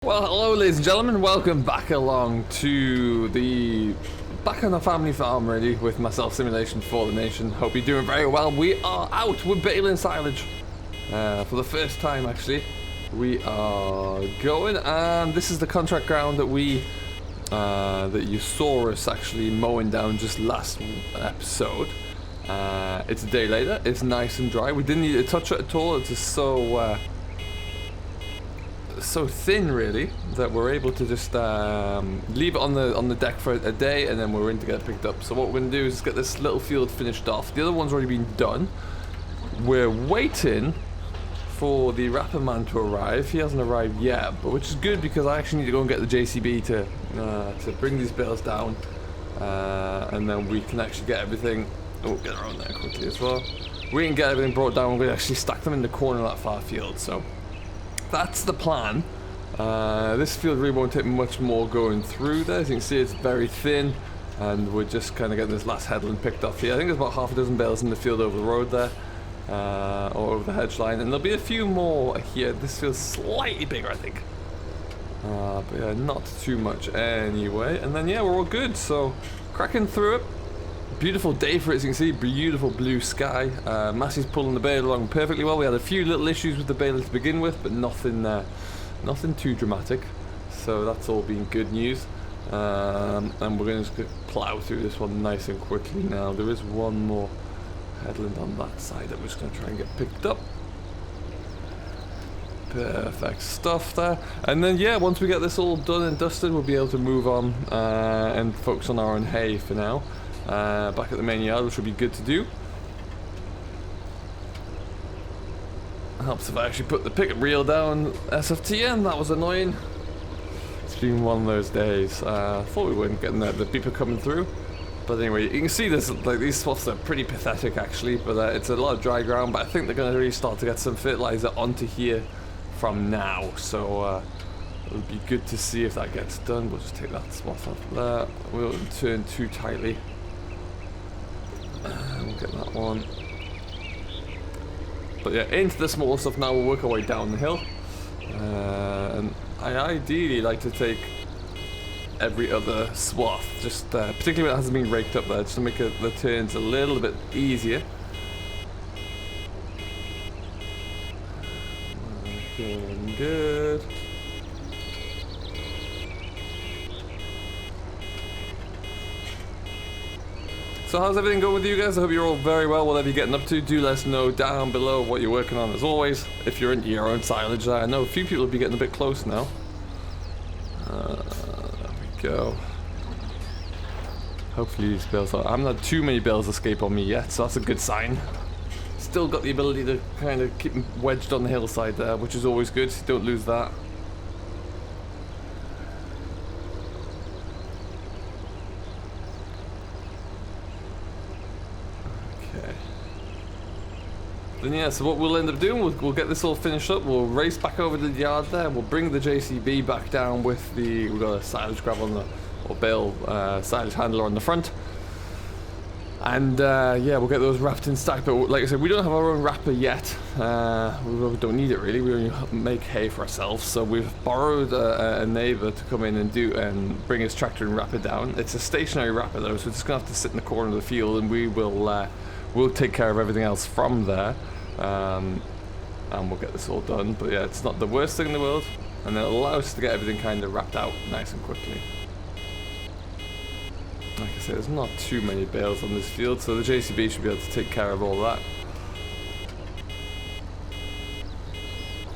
Well, hello ladies and gentlemen, welcome back along to back on the family farm really, with myself, Simulation for the Nation. Hope you're doing very well. We are out, we're baling silage, for the first time actually. We are going, and this is the contract ground that that you saw us actually mowing down just last episode. It's a day later, it's nice and dry, we didn't need to touch it at all, it's just so thin really that we're able to just leave it on the deck for a day, and then we're in to get it picked up. So what we're going to do is get this little field finished off. The other one's already been done. We're waiting for the wrapper man to arrive. He hasn't arrived yet, but which is good because I actually need to go and get the JCB to bring these bales down, and then we can actually get everything. Oh, get around there quickly as well. We can get everything brought down. We're going to actually stack them in the corner of that far field. So that's the plan. This field really won't take much more going through there. As you can see, it's very thin, and we're just kind of getting this last headland picked off here. I think there's about half a dozen bales in the field over the road there, or over the hedge line, and there'll be a few more here. This feels slightly bigger, I think, but yeah, not too much anyway. And then yeah, we're all good. So cracking through it. Beautiful day for it, as you can see, beautiful blue sky. Massey's pulling the bale along perfectly well. We had a few little issues with the baler to begin with, but nothing too dramatic. So that's all been good news. And we're going to just plough through this one nice and quickly now. There is one more headland on that side that we're just going to try and get picked up. Perfect stuff there. And then yeah, once we get this all done and dusted, we'll be able to move on and focus on our own hay for now. Back at the main yard, which will be good to do. Helps if I actually put the pickup reel down SFTN. That was annoying. It's been one of those days. Thought we weren't getting the beeper coming through, but anyway, you can see this. Like, these swaths are pretty pathetic actually, but it's a lot of dry ground. But I think they're going to really start to get some fertilizer onto here from now. So it'll be good to see if that gets done. We'll just take that swath off there. We won't turn too tightly. We'll get that one. But yeah, into the smaller stuff now. We'll work our way down the hill, and I ideally like to take every other swath, just particularly when it hasn't been raked up there, just to make the turns a little bit easier. Looking good. So how's everything going with you guys? I hope you're all very well. Whatever you're getting up to, do let us know down below what you're working on as always. If you're into your own silage, I know a few people will be getting a bit close now. There we go. Hopefully these bales I haven't had too many bales escape on me yet, so that's a good sign. Still got the ability to kind of keep them wedged on the hillside there, which is always good. Don't lose that. Then yeah, so what we'll end up doing, we'll get this all finished up, we'll race back over to the yard there, we'll bring the JCB back down with we've got a silage grab on or bale silage handler on the front. And yeah, we'll get those wrapped in stack, but like I said, we don't have our own wrapper yet. We don't need it really, we only make hay for ourselves, so we've borrowed a neighbour to come in and bring his tractor and wrap it down. It's a stationary wrapper though, so it's just going to have to sit in the corner of the field, and we'll take care of everything else from there, and we'll get this all done. But yeah, it's not the worst thing in the world, and it'll allow us to get everything kind of wrapped out nice and quickly. Like I said, there's not too many bales on this field, so the JCB should be able to take care of all that.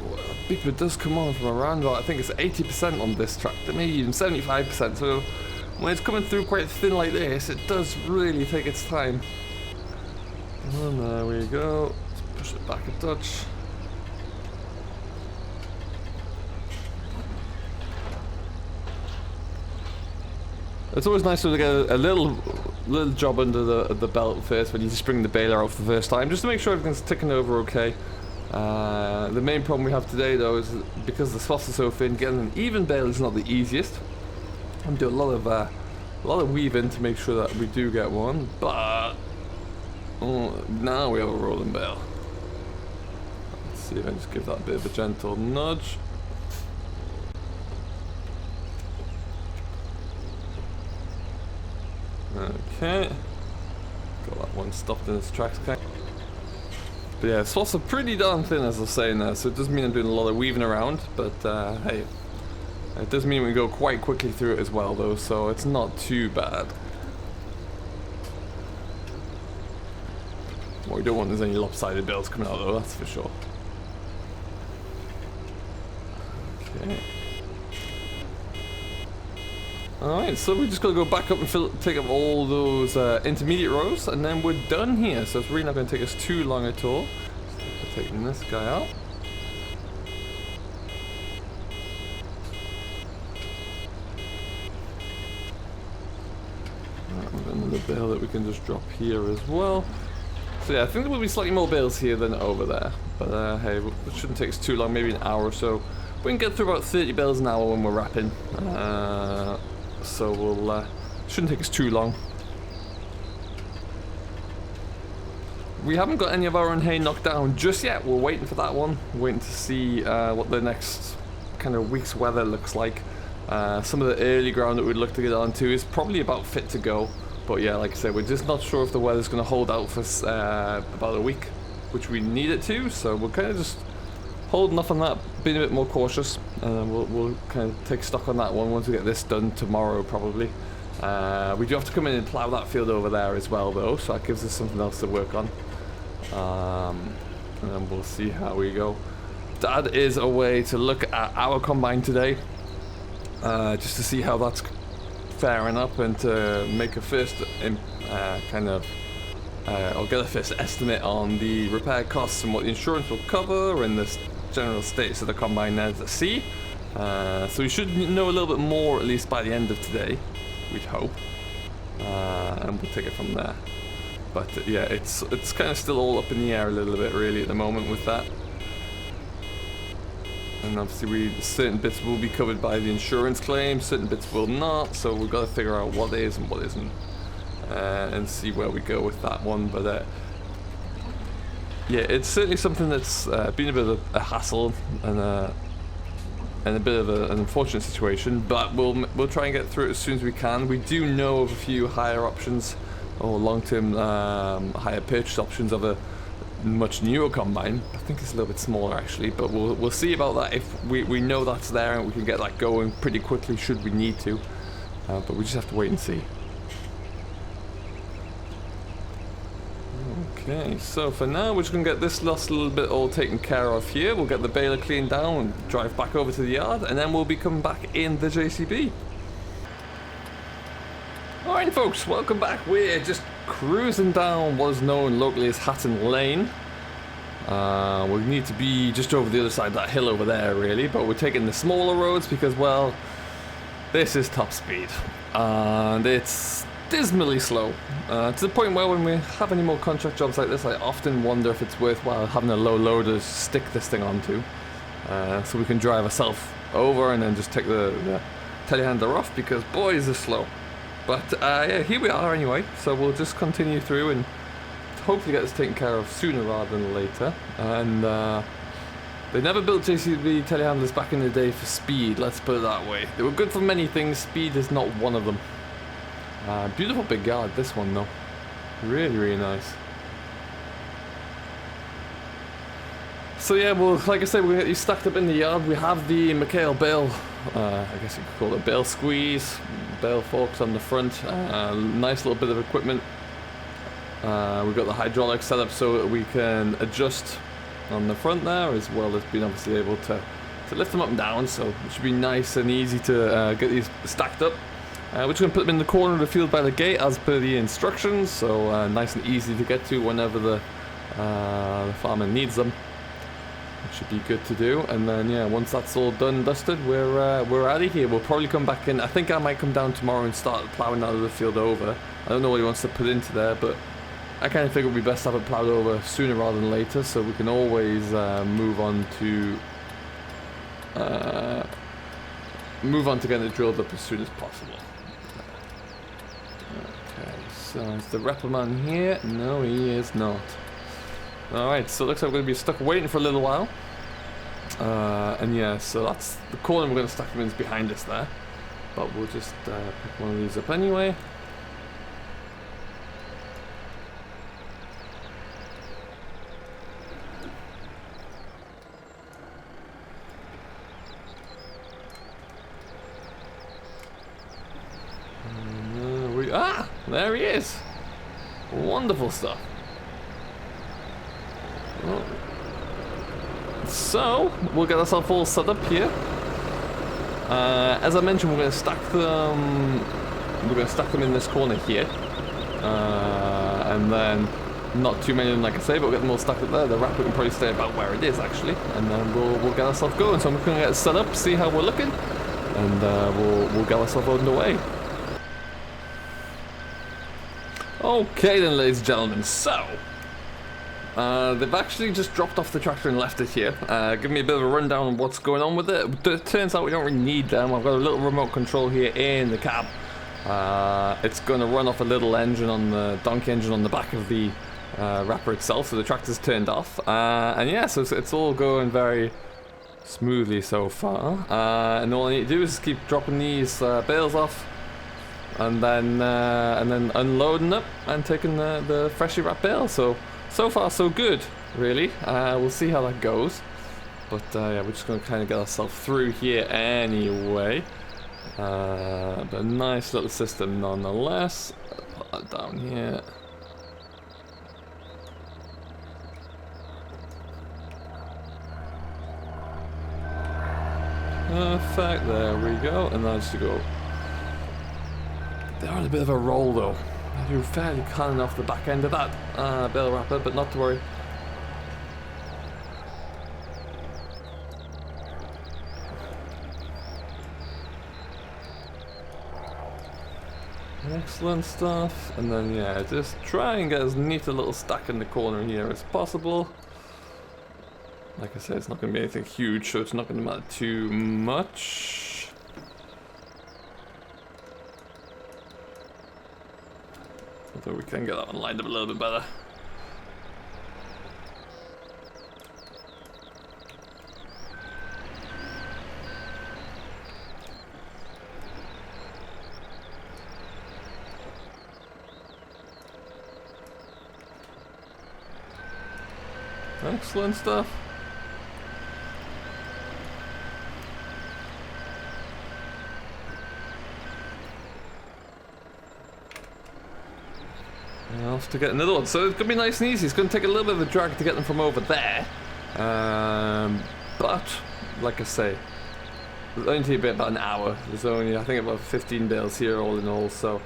Well, beeper does come on from around about, I think it's 80% on this tractor, maybe even 75%, so when it's coming through quite thin like this, it does really take its time. And there we go. Let's push it back a touch. It's always nice to get a little job under the belt first when you just bring the baler out for the first time, just to make sure everything's ticking over okay. The main problem we have today though is because the swaths are so thin, getting an even bale is not the easiest. I'm doing a lot of weaving to make sure that we do get one, but now we have a rolling bale. Let's see if I just give that a bit of a gentle nudge. Okay. Got that one stopped in its tracks. Okay. But yeah, swaths are pretty darn thin, as I was saying there, so it does mean I'm doing a lot of weaving around, but hey, it does mean we go quite quickly through it as well though, so it's not too bad. What we don't want is any lopsided bales coming out though, that's for sure. Okay. Alright, so we just gotta go back up and take up all those intermediate rows, and then we're done here. So it's really not gonna take us too long at all. So taking this guy out. Right, we've got another bale that we can just drop here as well. So yeah, I think there will be slightly more bales here than over there. But hey, it shouldn't take us too long, maybe an hour or so. We can get through about 30 bales an hour when we're wrapping. So we'll shouldn't take us too long. We haven't got any of our own hay knocked down just yet. We're waiting for that one. We're waiting to see what the next kind of week's weather looks like. Some of the early ground that we'd look to get onto is probably about fit to go. But yeah, like I said, we're just not sure if the weather's going to hold out for about a week, which we need it to. So we're kind of just holding off on that, being a bit more cautious, and we'll kind of take stock on that one once we get this done tomorrow probably. We do have to come in and plough that field over there as well though, so that gives us something else to work on. And then we'll see how we go. Dad is away to look at our combine today, just to see how that's faring up and to make a first I'll get a first estimate on the repair costs and what the insurance will cover and the general status of the combine there to see. So we should know a little bit more at least by the end of today, we'd hope, and we'll take it from there. But yeah, it's kind of still all up in the air a little bit really at the moment with that. And obviously certain bits will be covered by the insurance claim, certain bits will not, so we've got to figure out what is and what isn't, and see where we go with that one. But yeah, it's certainly something that's been a bit of a hassle and a bit of an unfortunate situation, but we'll try and get through it as soon as we can. We do know of a few higher options or long-term higher purchase options of a much newer combine. I think it's a little bit smaller actually, but we'll see about that if we know that's there and we can get that going pretty quickly should we need to, but we just have to wait and see. Okay, so for now we're just going to get this last little bit all taken care of here. We'll get the baler cleaned down and drive back over to the yard, and then we'll be coming back in the JCB. Alright folks, welcome back. We're just cruising down what is known locally as Hatton Lane. We need to be just over the other side of that hill over there really, but we're taking the smaller roads because, well, this is top speed and it's dismally slow, to the point where when we have any more contract jobs like this I often wonder if it's worthwhile having a low loader to stick this thing onto, so we can drive ourselves over and then just take the telehandler off, because boy is this slow. But yeah, here we are anyway, so we'll just continue through and hopefully get this taken care of sooner rather than later. And they never built JCB telehandlers back in the day for speed, let's put it that way. They were good for many things, speed is not one of them. Beautiful big yard, this one though. Really, really nice. So yeah, well, like I said, we're going to get these stacked up in the yard. We have the McHale bale, I guess you could call it bale squeeze, bale forks on the front, nice little bit of equipment. We've got the hydraulic set up so that we can adjust on the front there, as well as being obviously able to lift them up and down, so it should be nice and easy to get these stacked up. We're just going to put them in the corner of the field by the gate as per the instructions, so nice and easy to get to whenever the farmer needs them. It should be good to do. And then yeah, once that's all done and dusted, we're out of here. We'll probably come back in. I think I might come down tomorrow and start ploughing out of the field over. I don't know what he wants to put into there, but I kind of figure it would be best to have it ploughed over sooner rather than later, so we can always move on to getting it drilled up as soon as possible. Okay, so is the Repperman here? No, he is not. Alright, so it looks like we're going to be stuck waiting for a little while. And yeah, so that's the corner we're going to stack them in is behind us there. But we'll just pick one of these up anyway. Ah, there he is. Wonderful stuff. Well, so, we'll get ourselves all set up here. As I mentioned, we're going to stack them. We're going to stack them in this corner here, and then not too many of them, like I say, but we'll get them all stacked up there. The wrapper can probably stay about where it is actually, and then we'll get ourselves going. So I'm going to get it set up, see how we're looking, and we'll get ourselves underway. Okay then, ladies and gentlemen. So. They've actually just dropped off the tractor and left it here. Give me a bit of a rundown on what's going on with it. It turns out we don't really need them. I've got a little remote control here in the cab. It's going to run off a little engine on the donkey engine on the back of the wrapper itself, so the tractor's turned off. And yeah, so it's all going very smoothly so far. And all I need to do is keep dropping these bales off, and then unloading them and taking the freshly wrapped bales. So far, so good, really. We'll see how that goes. But yeah, we're just going to kind of get ourselves through here anyway. But a nice little system nonetheless. Put that down here. Perfect, there we go. And that's to go. They're on a bit of a roll though. I do fairly clean off the back end of that bale wrapper, but not to worry. Excellent stuff. And then yeah, just try and get as neat a little stack in the corner here as possible. Like I said, it's not going to be anything huge, so it's not going to matter too much. Although we can get that one lined up a little bit better. Excellent stuff. Off to get another one. So it's going to be nice and easy. It's going to take a little bit of a drag to get them from over there. But, like I say, it'll only take about an hour. There's only, I think, about 15 bales here all in all. So,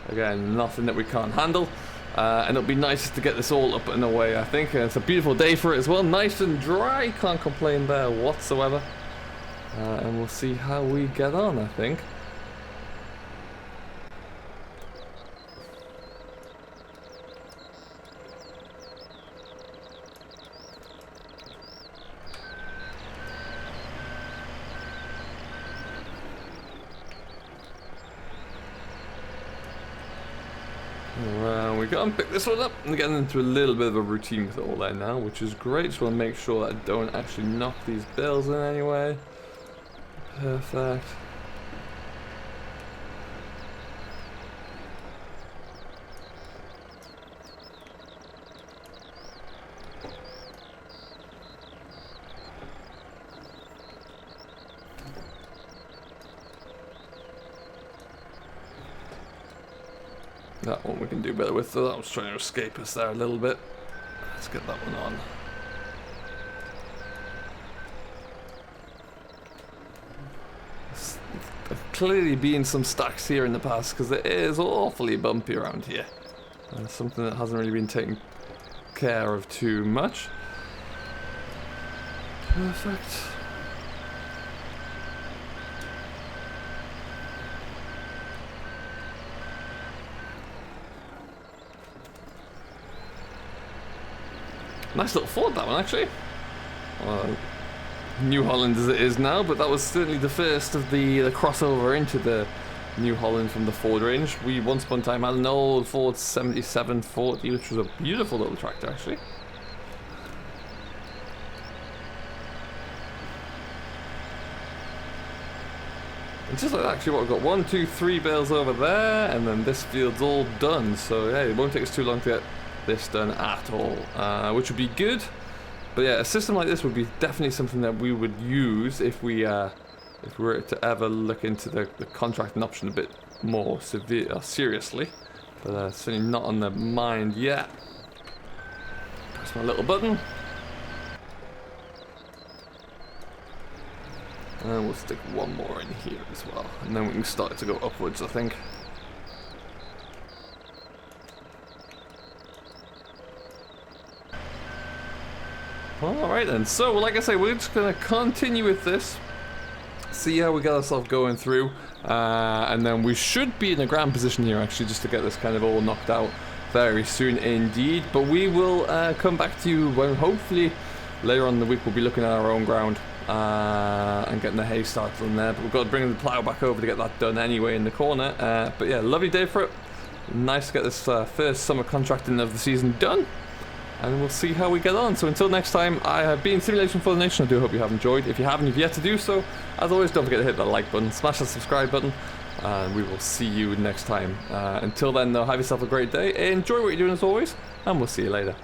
again, nothing that we can't handle. And it'll be nice to get this all up and away, I think. And it's a beautiful day for it as well. Nice and dry. Can't complain there whatsoever. And we'll see how we get on, I think. Well, we got to pick this one up and getting into a little bit of a routine with it all there now, which is great. Just want to make sure that I don't actually knock these bales in any way. Perfect. That one we can do better with, though. That was trying to escape us there a little bit. Let's get that one on. There's clearly been some stacks here in the past, because it is awfully bumpy around here. Something that hasn't really been taken care of too much. Perfect. Nice little Ford, that one, actually. New Holland as it is now, but that was certainly the first of the crossover into the New Holland from the Ford range. We once upon a time had an old Ford 7740, which was a beautiful little tractor, actually. And just like that, actually, what we've got 1, 2, 3 bales over there, and then this field's all done. So yeah, it won't take us too long to get this done at all, which would be good. But yeah, a system like this would be definitely something that we would use if we were to ever look into the contracting option a bit more seriously. But certainly not on the mind yet. Press my little button. And we'll stick one more in here as well. And then we can start to go upwards, I think. Alright then, so like I say, we're just going to continue with this. See how we get ourselves going through. And then we should be in a grand position here actually, just to get this kind of all knocked out very soon indeed. But we will come back to you when hopefully later on in the week we'll be looking at our own ground. And getting the hay started on there, but we've got to bring the plough back over to get that done anyway in the corner. But yeah, lovely day for it. Nice to get this first summer contracting of the season done, and we'll see how we get on. So until next time, I have been Simulation for the Nation. I do hope you have enjoyed. If you haven't, you've yet to do so, as always, don't forget to hit that like button, smash that subscribe button, and we will see you next time. Until then though, have yourself a great day, enjoy what you're doing as always, and we'll see you later.